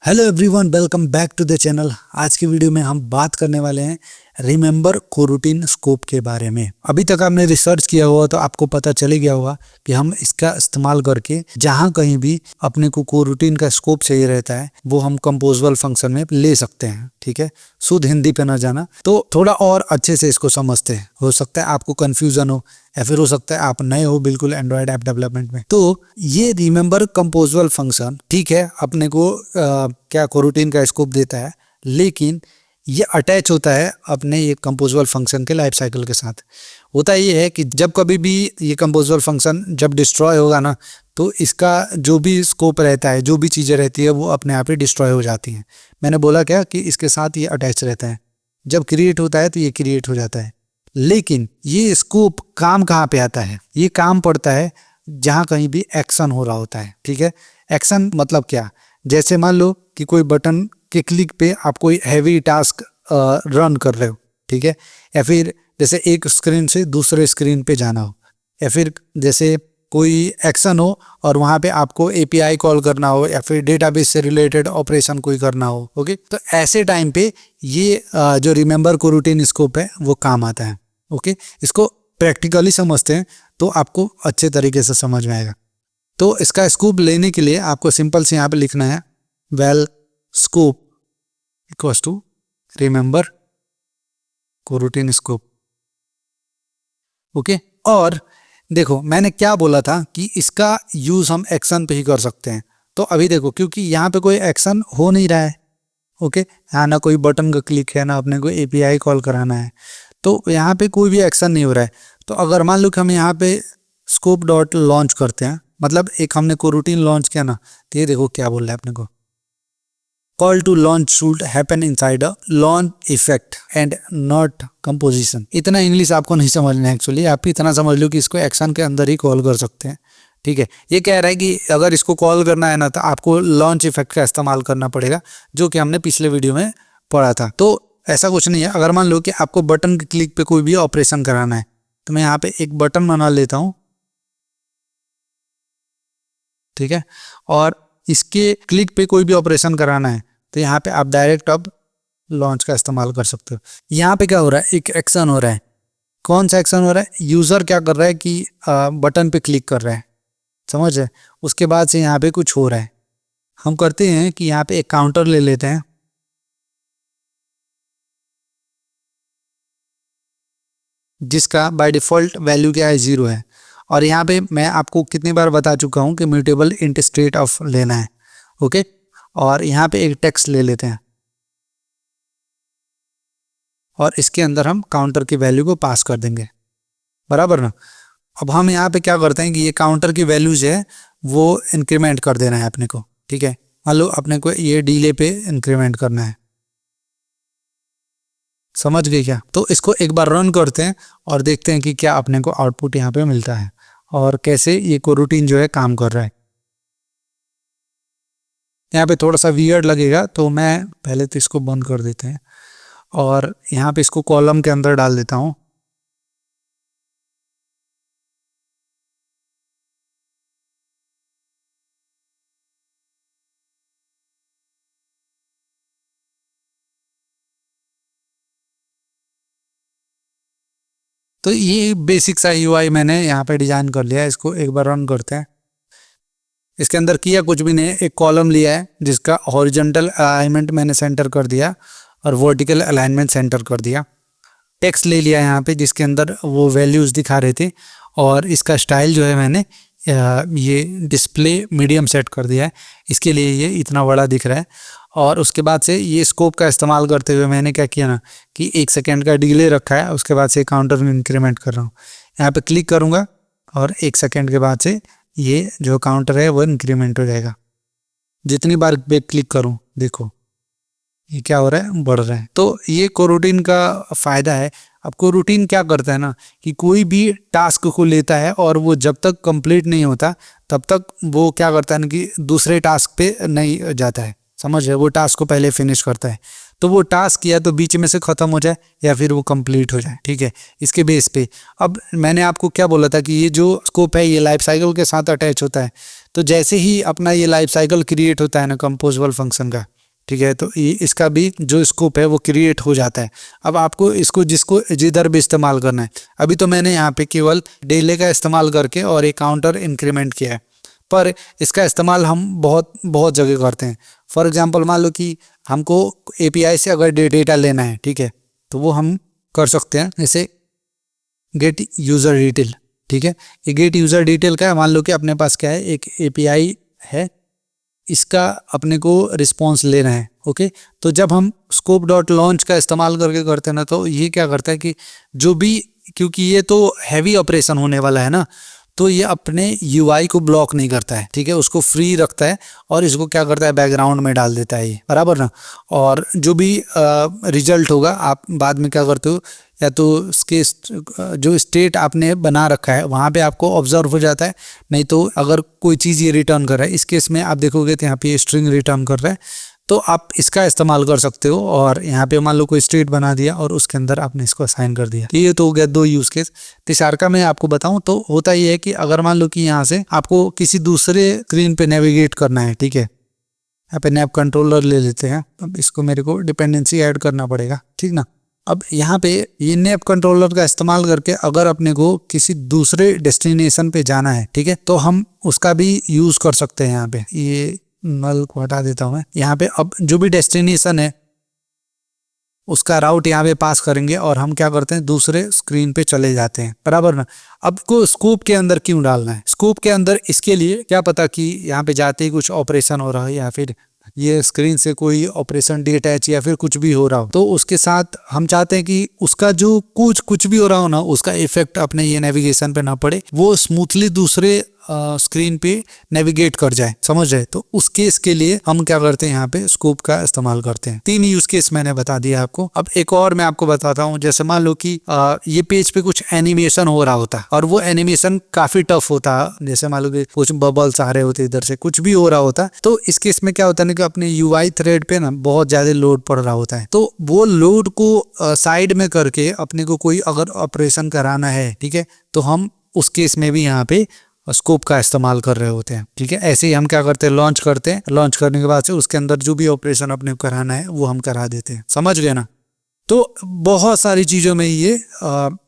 Hello everyone, welcome back to the channel. आज की video में हम बात करने वाले हैं रिमेंबर कोरूटीन स्कोप के बारे में। अभी तक आपने रिसर्च किया हुआ तो आपको पता चले गया होगा कि हम इसका इस्तेमाल करके जहां कहीं भी अपने को कोरूटीन का स्कोप चाहिए रहता है वो हम कंपोजेबल फंक्शन में ले सकते हैं। ठीक है, शुद्ध हिंदी पे ना जाना, तो थोड़ा और अच्छे से इसको समझते हैं। हो सकता है आपको कंफ्यूजन हो या फिर हो सकता है आप नए हो बिल्कुल एंड्रॉयड ऐप डेवलपमेंट में। तो ये रिमेंबर कंपोजेबल फंक्शन ठीक है, अपने को क्या कोरूटीन का स्कोप देता है, लेकिन ये अटैच होता है अपने ये कंपोजेबल फंक्शन के लाइफ साइकिल के साथ। होता ये है कि जब कभी भी ये कंपोजेबल फंक्शन जब डिस्ट्रॉय होगा ना, तो इसका जो भी स्कोप रहता है, जो भी चीज़ें रहती है वो अपने आप ही डिस्ट्रॉय हो जाती हैं। मैंने बोला क्या कि इसके साथ ये अटैच रहता है। जब क्रिएट होता है तो ये क्रिएट हो जाता है। लेकिन ये स्कोप काम कहाँ पे आता है? ये काम पड़ता है जहाँ कहीं भी एक्शन हो रहा होता है। ठीक है, एक्शन मतलब क्या? जैसे मान लो कि कोई बटन के क्लिक पे आप कोई हैवी टास्क रन कर रहे हो, ठीक है, या फिर जैसे एक स्क्रीन से दूसरे स्क्रीन पे जाना हो, या फिर जैसे कोई एक्शन हो और वहाँ पे आपको एपीआई कॉल करना हो या फिर डेटाबेस से रिलेटेड ऑपरेशन कोई करना हो। ओके, तो ऐसे टाइम पे ये जो रिमेंबर कोरूटीन स्कोप है वो काम आता है। ओके, इसको प्रैक्टिकली समझते हैं तो आपको अच्छे तरीके से समझ में आएगा। तो इसका स्कोप लेने के लिए आपको सिंपल से यहाँ पे लिखना है val scope equals to remember coroutine scope. Okay, और देखो मैंने क्या बोला था कि इसका यूज हम एक्शन पे ही कर सकते हैं। तो अभी देखो, क्योंकि यहाँ पे कोई एक्शन हो नहीं रहा है, ओके, यहाँ ना कोई बटन का क्लिक है ना अपने को एपीआई कॉल कराना है, तो यहाँ पे कोई भी एक्शन नहीं हो रहा है। तो अगर मान लो कि हम यहाँ पे स्कोप डॉट लॉन्च करते हैं, मतलब एक हमने कोरूटीन लॉन्च किया ना, तो ये देखो क्या बोल रहा है अपने को, call to launch should happen inside a launch effect and not composition. इतना इंग्लिश आपको नहीं समझना है एक्चुअली, आप इतना समझ लो कि इसको एक्शन के अंदर ही कॉल कर सकते हैं। ठीक है, ये कह रहा है कि अगर इसको कॉल करना है ना तो आपको लॉन्च इफेक्ट का इस्तेमाल करना पड़ेगा, जो कि हमने पिछले वीडियो में पढ़ा था। तो ऐसा कुछ नहीं है। अगर मान लो कि आपको बटन के क्लिक पे कोई भी ऑपरेशन कराना है, तो मैं यहाँ पे एक बटन बना लेता हूँ, ठीक है, और इसके क्लिक पे कोई भी ऑपरेशन कराना है तो यहाँ पे आप डायरेक्ट अब लॉन्च का इस्तेमाल कर सकते हो। यहाँ पे क्या हो रहा है, एक एक्शन हो रहा है। कौन सा एक्शन हो रहा है? यूजर क्या कर रहा है कि बटन पे क्लिक कर रहा है, समझ है, उसके बाद से यहाँ पे कुछ हो रहा है। हम करते हैं कि यहाँ पे एक काउंटर ले लेते हैं, जिसका बाय डिफॉल्ट वैल्यू क्या है, 0 है। और यहाँ पे मैं आपको कितनी बार बता चुका हूँ कि म्यूटेबल इंट स्टेट ऑफ लेना है। ओके, और यहाँ पे एक टेक्स्ट ले लेते हैं और इसके अंदर हम काउंटर की वैल्यू को पास कर देंगे, बराबर ना। अब हम यहाँ पे क्या करते हैं कि ये काउंटर की वैल्यू जो है वो इंक्रीमेंट कर देना है अपने को। ठीक है, मान लो अपने को ये डिले पे इंक्रीमेंट करना है, समझ गए क्या? तो इसको एक बार रन करते हैं और देखते हैं कि क्या अपने को आउटपुट यहाँ पे मिलता है और कैसे ये कोरूटीन जो है काम कर रहा है। यहाँ पे थोड़ा सा वियर्ड लगेगा तो मैं पहले तो इसको बंद कर देते हैं और यहाँ पे इसको कॉलम के अंदर डाल देता हूँ। तो ये बेसिक सा यूआई मैंने यहाँ पे डिजाइन कर लिया है। इसको एक बार रन करते हैं। इसके अंदर किया कुछ भी नहीं है, एक कॉलम लिया है जिसका हॉरिजॉन्टल अलाइनमेंट मैंने सेंटर कर दिया और वर्टिकल अलाइनमेंट सेंटर कर दिया। टेक्स्ट ले लिया यहाँ पे जिसके अंदर वो वैल्यूज़ दिखा रहे थे, और इसका स्टाइल जो है मैंने ये डिस्प्ले मीडियम सेट कर दिया है, इसके लिए ये इतना बड़ा दिख रहा है। और उसके बाद से ये स्कोप का इस्तेमाल करते हुए मैंने क्या किया ना कि 1 सेकेंड का डिले रखा है, उसके बाद से काउंटर में इंक्रीमेंट कर रहा हूँ। यहाँ पे क्लिक करूँगा और 1 सेकेंड के बाद से ये जो काउंटर है वो इंक्रीमेंट हो जाएगा। जितनी बार पे क्लिक करूँ देखो ये क्या हो रहा है, बढ़ रहा है। तो ये कोरूटीन का फ़ायदा है। अब कोरूटीन क्या करता है ना कि कोई भी टास्क को लेता है और वो जब तक कंप्लीट नहीं होता तब तक वो क्या करता है ना कि दूसरे टास्क पे नहीं जाता है, समझ है, वो टास्क को पहले फिनिश करता है। तो वो टास्क या तो बीच में से ख़त्म हो जाए या फिर वो कंप्लीट हो जाए। ठीक है, इसके बेस पे अब मैंने आपको क्या बोला था कि ये जो स्कोप है ये लाइफ साइकिल के साथ अटैच होता है। तो जैसे ही अपना ये लाइफ साइकिल क्रिएट होता है ना कंपोजेबल फंक्शन का, ठीक है। तो ये इसका भी जो स्कोप है वो क्रिएट हो जाता है। अब आपको इसको जिसको जिधर भी इस्तेमाल करना है, अभी तो मैंने यहाँ पे केवल डिले का इस्तेमाल करके और एक काउंटर इंक्रीमेंट किया है, पर इसका इस्तेमाल हम बहुत बहुत जगह करते हैं। फॉर एग्जांपल मान लो कि हमको एपीआई से अगर डेटा लेना है, ठीक है, तो वो हम कर सकते हैं, जैसे गेट यूज़र डिटेल। ठीक है, ये गेट यूज़र डिटेल का है। मान लो कि अपने पास क्या है, एक एपीआई है, इसका अपने को रिस्पॉन्स लेना है। ओके, तो जब हम स्कोप डॉट लॉन्च का इस्तेमाल करके करते हैं ना, तो ये क्या करता है कि जो भी, क्योंकि ये तो हैवी ऑपरेशन होने वाला है ना, तो ये अपने यूआई को ब्लॉक नहीं करता है, ठीक है, उसको फ्री रखता है और इसको क्या करता है, बैकग्राउंड में डाल देता है ये, बराबर ना। और जो भी रिजल्ट होगा आप बाद में क्या करते हो, या तो उसके जो स्टेट आपने बना रखा है वहाँ पे आपको ऑब्जर्व हो जाता है, नहीं तो अगर कोई चीज़ ये रिटर्न कर रहा है, इस केस में आप देखोगे तो यहाँ पे स्ट्रिंग रिटर्न कर रहा है, तो आप इसका इस्तेमाल कर सकते हो। और यहाँ पे मान लो कोई स्टेट बना दिया और उसके अंदर आपने इसको असाइन कर दिया, तो ये तो हो गया दो यूज केस। तीसरा का मैं आपको बताऊं तो होता ये है कि अगर मान लो कि यहाँ से आपको किसी दूसरे स्क्रीन पे नेविगेट करना है, ठीक है, यहाँ पे नैप कंट्रोलर ले लेते हैं। अब इसको मेरे को डिपेंडेंसी ऐड करना पड़ेगा, ठीक ना। अब यहाँ पे ये नैप कंट्रोलर का इस्तेमाल करके अगर अपने को किसी दूसरे डेस्टिनेशन पे जाना है, ठीक है, तो हम उसका भी यूज कर सकते हैं। यहाँ पे ये नल को हटा देता हूं मैं। यहाँ पे अब जो भी डेस्टिनेशन है उसका राउट यहाँ पे पास करेंगे और हम क्या करते हैं, दूसरे स्क्रीन पे चले जाते हैं, बराबर ना। अब को स्कोप के अंदर क्यों डालना है, स्कोप के अंदर इसके लिए क्या पता कि यहाँ पे जाते ही कुछ ऑपरेशन हो रहा है या फिर ये स्क्रीन से कोई ऑपरेशन डिटैच या फिर कुछ भी हो रहा हो, तो उसके साथ हम चाहते हैं कि उसका जो कुछ भी हो रहा हो ना, उसका इफेक्ट अपने ये नेविगेशन पे ना पड़े, वो स्मूथली दूसरे स्क्रीन पे नेविगेट कर जाए, समझ रहे। तो उस केस के लिए हम क्या करते हैं, यहाँ पे स्कोप का इस्तेमाल करते हैं। 3 यूज केस मैंने बता दिया आपको। अब एक और मैं आपको बताता हूँ। जैसे मान लो कि ये पेज पे कुछ एनिमेशन हो रहा होता और वो एनिमेशन काफी टफ होता, जैसे मान लो कि कुछ बबल्स आ रहे होते, इधर से कुछ भी हो रहा होता, तो इस केस में क्या होता है ना कि अपने यूआई थ्रेड पे ना बहुत ज्यादा लोड पड़ रहा होता है, तो वो लोड को साइड में करके अपने को कोई अगर ऑपरेशन कराना है, ठीक है, तो हम उस केस में भी यहाँ पे स्कोप का इस्तेमाल कर रहे होते हैं। ठीक है, ऐसे ही हम क्या करते हैं, लॉन्च करते हैं, लॉन्च करने के बाद से उसके अंदर जो भी ऑपरेशन अपने को कराना है वो हम करा देते हैं, समझ गए ना। तो बहुत सारी चीजों में ये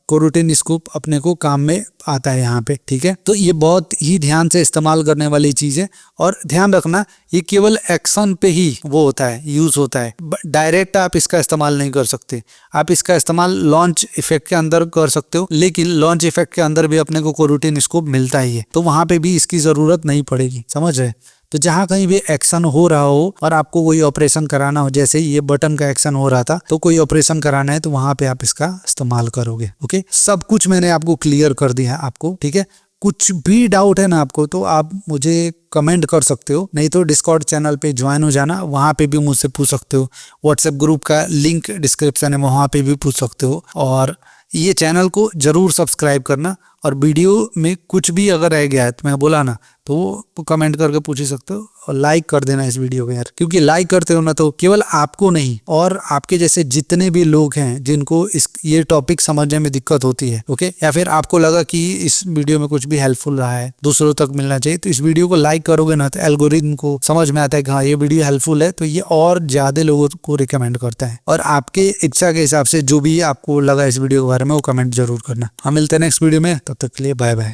कोरूटिन स्कोप अपने को काम में आता है यहाँ पे, ठीक है। तो ये बहुत ही ध्यान से इस्तेमाल करने वाली चीज है। और ध्यान रखना, ये केवल एक्शन पे ही वो होता है, यूज होता है, डायरेक्ट आप इसका इस्तेमाल नहीं कर सकते। आप इसका इस्तेमाल लॉन्च इफेक्ट के अंदर कर सकते हो, लेकिन लॉन्च इफेक्ट के अंदर भी अपने को कोरूटिन स्कोप मिलता ही है, तो वहां पे भी इसकी जरूरत नहीं पड़ेगी, समझ रहे। तो जहां कहीं भी एक्शन हो रहा हो और आपको कोई ऑपरेशन कराना हो, जैसे ये बटन का एक्शन हो रहा था, तो कोई ऑपरेशन कराना है तो वहां पे आप इसका इस्तेमाल करोगे। ओके, सब कुछ मैंने आपको क्लियर कर दिया है आपको, ठीक है। कुछ भी डाउट है ना आपको, तो आप मुझे कमेंट कर सकते हो, नहीं तो डिस्कॉर्ड चैनल पे ज्वाइन हो जाना, वहां पे भी मुझसे पूछ सकते हो। व्हाट्सएप ग्रुप का लिंक डिस्क्रिप्शन है, वहां पे भी पूछ सकते हो। और ये चैनल को जरूर सब्सक्राइब करना, और वीडियो में कुछ भी अगर रह गया है तो मैं बोला ना, तो वो कमेंट करके पूछ ही सकते हो। और लाइक कर देना इस वीडियो को यार, क्योंकि लाइक करते हो ना तो केवल आपको नहीं, और आपके जैसे जितने भी लोग हैं जिनको ये टॉपिक समझने में दिक्कत होती है, ओके, या फिर आपको लगा कि इस वीडियो में कुछ भी हेल्पफुल रहा है, दूसरों तक मिलना चाहिए, तो इस वीडियो को लाइक करोगे ना, तो एल्गोरिथम को समझ में आता है कि हाँ ये वीडियो हेल्पफुल है, तो ये और ज्यादा लोगों को रिकमेंड करता है। और आपके इच्छा के हिसाब से जो भी आपको लगा इस वीडियो के बारे में, वो कमेंट जरूर करना। हम मिलते हैं नेक्स्ट वीडियो में, तब तक के लिए बाय बाय।